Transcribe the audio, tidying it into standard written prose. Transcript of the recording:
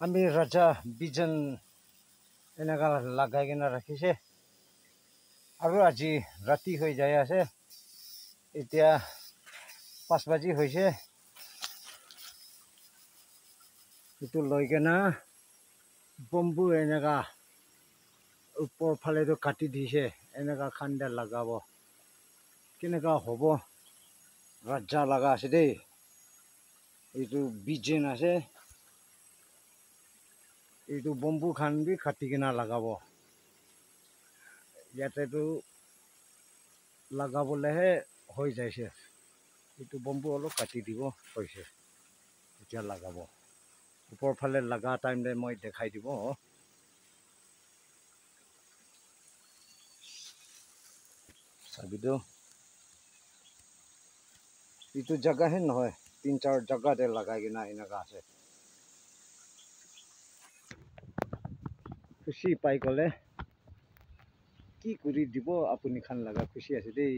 আমি ৰাজা বিজন এনেকা লাগাই কিনে ৰাখিছে আৰু আজি ৰাতি হৈ যায় আছে এতিয়া 5 বাজি হৈছে এইটো লৈ কিনে বম্বু এনেকা ওপৰ ফালেটো কাটি দিছে এনেকা খান্দে লগাব কেনেকা হ'ব ৰাজা লগা আছে দেই এইটো বিজন আছে এইটো বম্বু খান বি কাটি কিনা লগাব ইয়াতেতো লগাবলেহে হৈ যাইছে এইটো বম্বু অলপ কাটি দিব হৈছে এতিয়া লগাব ওপৰ ফালে লগা টাইমতে মই দেখাই দিব চাবিটো এইটো জাগাহে নহয় 3-4 জাগাতে লগাই কিনা এনেকা আছে খুশি পাই গ'লে কি কৰি দিব আপুনি খান লগা খুশি আছে দেই